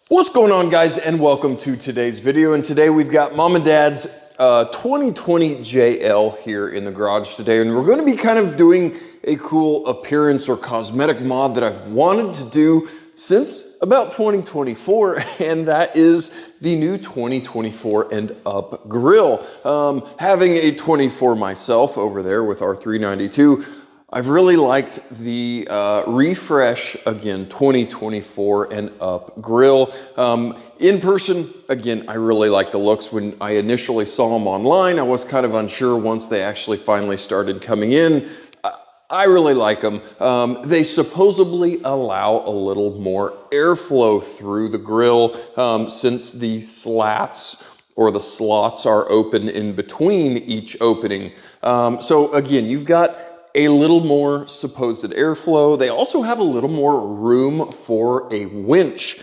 What's going on, guys, and welcome to today's video. And today we've got Mom and Dad's 2020 JL here in the garage today, and we're going to be kind of doing a cool appearance or cosmetic mod that I've wanted to do since about 2024, and that is the new 2024 and up grill. Having a 24 myself over there with our 392, I've really liked the refresh, again, 2024 and up grill. In person, again, I really like the looks. When I initially saw them online, I was kind of unsure. Once they actually finally started coming in, I really like them. They supposedly allow a little more airflow through the grill since the slats or the slots are open in between each opening. So again, you've got a little more supposed airflow. They also have a little more room for a winch,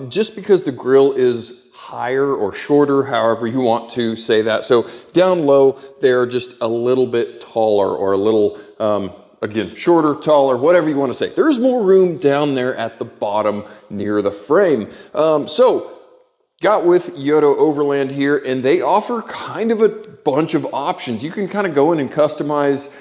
just because the grill is higher or shorter, however you want to say that. So down low, they're just a little bit taller or a little, again, shorter, taller, whatever you want to say. There's more room down there at the bottom near the frame. Got with Yotto Overland here, and they offer kind of a bunch of options. You can kind of go in and customize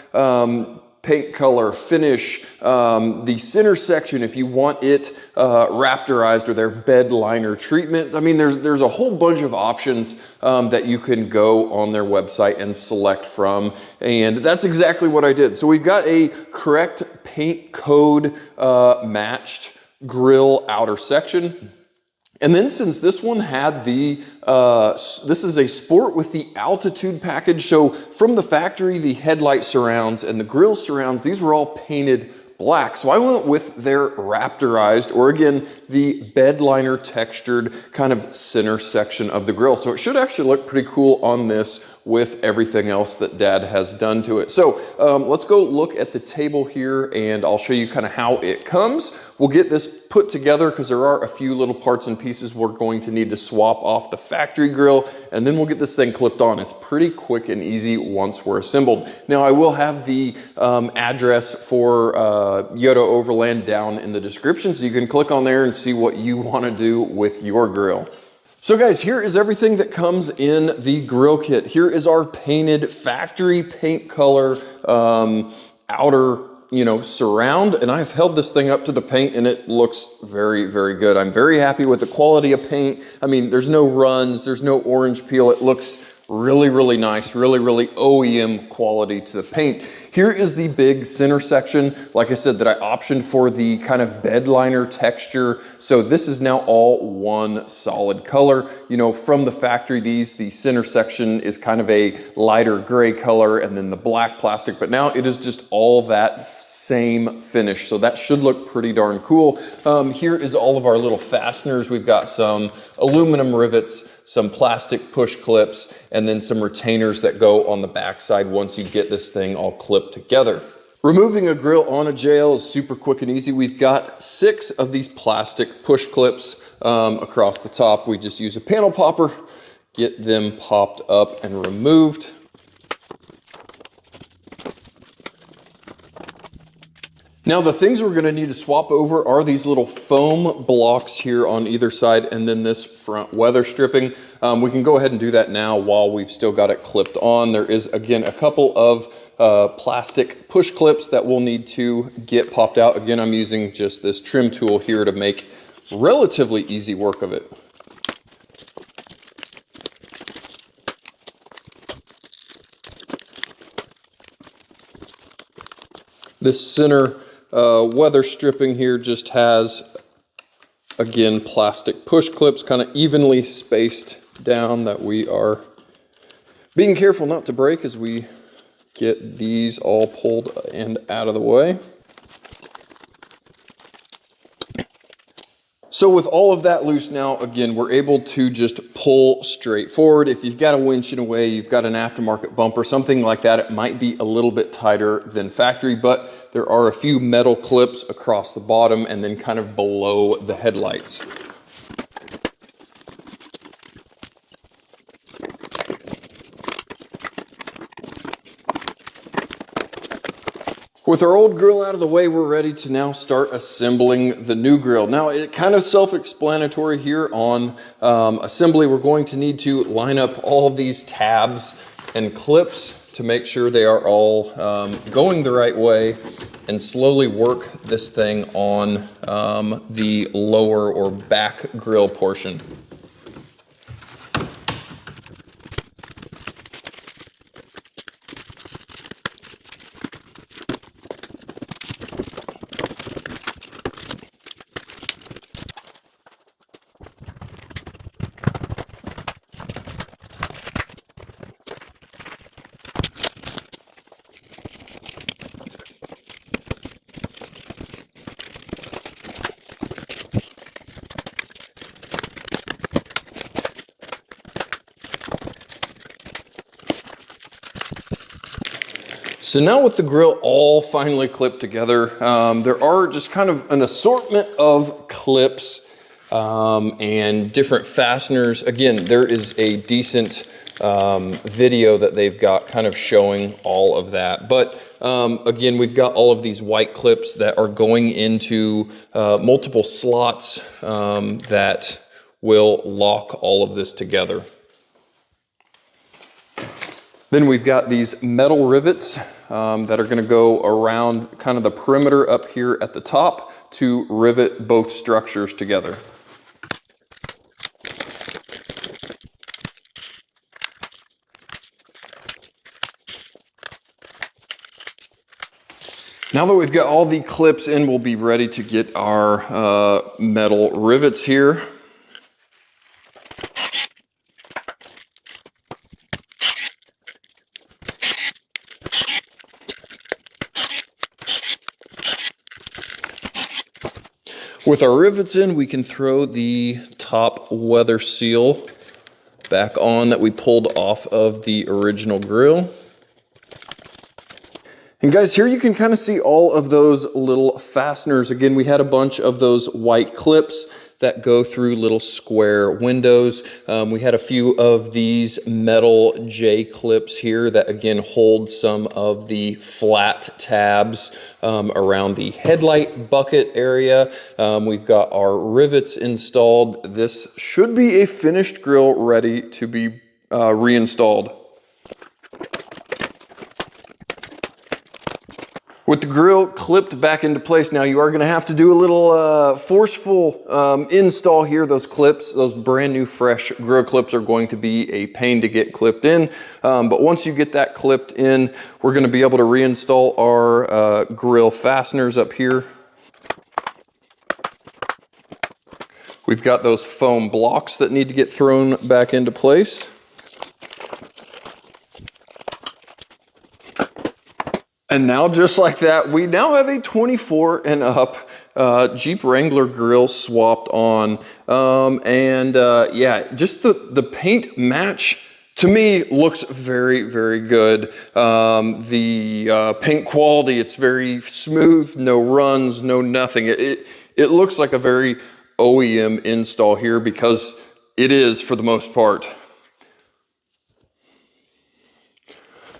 paint color, finish, the center section if you want it raptorized, or their bed liner treatment. I mean, there's a whole bunch of options that you can go on their website and select from, and that's exactly what I did. So we've got a correct paint code matched grill outer section. And then since this one had the, this is a sport with the altitude package. So from the factory, the headlight surrounds and the grill surrounds, these were all painted black. So I went with their raptorized, or again, the bed liner textured kind of center section of the grill. So it should actually look pretty cool on this with everything else that Dad has done to it. So let's go look at the table here, and I'll show you kind of how it comes. We'll get this put together because there are a few little parts and pieces we're going to need to swap off the factory grill, and then we'll get this thing clipped on. It's pretty quick and easy once we're assembled. Now I will have the address for Yotto Overland down in the description, so you can click on there and see what you want to do with your grill. So guys, here is everything that comes in the grill kit. Here is our painted factory paint color outer, surround, and I've held this thing up to the paint and it looks very, very good. I'm very happy with the quality of paint. I mean, there's no runs, there's no orange peel. It looks really, really nice, really, really OEM quality to the paint. Here is the big center section, like I said, that I optioned for the kind of bed liner texture. So this is now all one solid color. From the factory, the center section is kind of a lighter gray color, and then the black plastic, but now it is just all that same finish. So that should look pretty darn cool. Here is all of our little fasteners. We've got some aluminum rivets, some plastic push clips, and then some retainers that go on the backside once you get this thing all clipped together. Removing a grill on a JL is super quick and easy. We've got 6 of these plastic push clips across the top. We just use a panel popper, get them popped up and removed. Now the things we're gonna need to swap over are these little foam blocks here on either side, and then this front weather stripping. We can go ahead and do that now while we've still got it clipped on. There is, again, a couple of plastic push clips that we'll need to get popped out. Again, I'm using just this trim tool here to make relatively easy work of it. This center weather stripping here just has, again, plastic push clips kind of evenly spaced down that we are being careful not to break as we get these all pulled and out of the way. So with all of that loose now, again, we're able to just pull straight forward. If you've got a winch in a way, you've got an aftermarket bumper, something like that, it might be a little bit tighter than factory, but there are a few metal clips across the bottom and then kind of below the headlights. With our old grill out of the way, we're ready to now start assembling the new grill. Now, it kind of self-explanatory here on assembly. We're going to need to line up all of these tabs and clips to make sure they are all going the right way, and slowly work this thing on the lower or back grill portion. So now with the grill all finally clipped together, there are just kind of an assortment of clips and different fasteners. Again, there is a decent video that they've got kind of showing all of that. But again, we've got all of these white clips that are going into multiple slots that will lock all of this together. Then we've got these metal rivets that are going to go around kind of the perimeter up here at the top to rivet both structures together. Now that we've got all the clips in, we'll be ready to get our metal rivets here. With our rivets in, we can throw the top weather seal back on that we pulled off of the original grill. And guys, here you can kind of see all of those little fasteners. Again, we had a bunch of those white clips that go through little square windows. We had a few of these metal J clips here that again hold some of the flat tabs around the headlight bucket area. We've got our rivets installed. This should be a finished grill ready to be reinstalled. With the grill clipped back into place, now you are going to have to do a little forceful install here. Those clips, those brand new fresh grill clips are going to be a pain to get clipped in. But once you get that clipped in, we're going to be able to reinstall our grill fasteners up here. We've got those foam blocks that need to get thrown back into place. And now, just like that, we now have a 24 and up Jeep Wrangler grill swapped on. Yeah, just the paint match to me looks very, very good. The paint quality, it's very smooth, no runs, no nothing. It looks like a very OEM install here, because it is for the most part.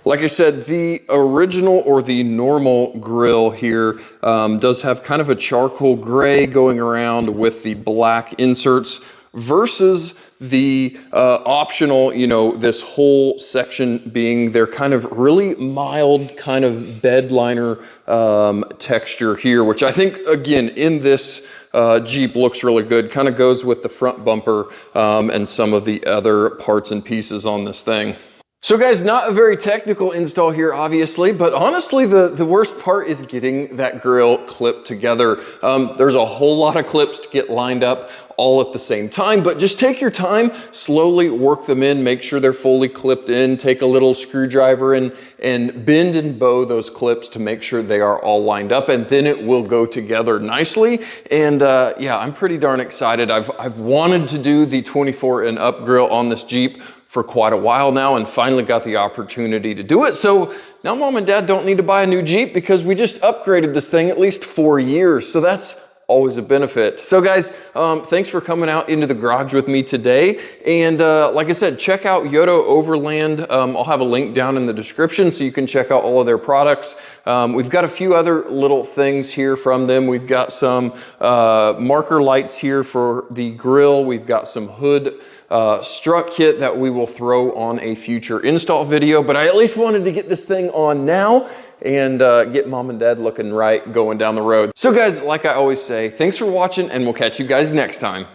Like I said, the original or the normal grill here does have kind of a charcoal gray going around with the black inserts, versus the optional, you know, this whole section being their kind of really mild kind of bed liner texture here, which I think, again, in this Jeep looks really good. Kind of goes with the front bumper and some of the other parts and pieces on this thing. So guys, not a very technical install here, obviously, but honestly, the worst part is getting that grill clipped together. There's a whole lot of clips to get lined up all at the same time, but just take your time, slowly work them in, make sure they're fully clipped in, take a little screwdriver and bend and bow those clips to make sure they are all lined up, and then it will go together nicely. And yeah, I'm pretty darn excited. I've wanted to do the 24 and up grill on this Jeep for quite a while now, and finally got the opportunity to do it. So now Mom and Dad don't need to buy a new Jeep, because we just upgraded this thing at least 4 years. So that's always a benefit. So guys, thanks for coming out into the garage with me today. And like I said, check out Yotto Overland. I'll have a link down in the description so you can check out all of their products. We've got a few other little things here from them. We've got some marker lights here for the grill. We've got some hood strut kit that we will throw on a future install video, but I at least wanted to get this thing on now and get mom and dad looking right going down the road. So guys, like I always say, thanks for watching and we'll catch you guys next time.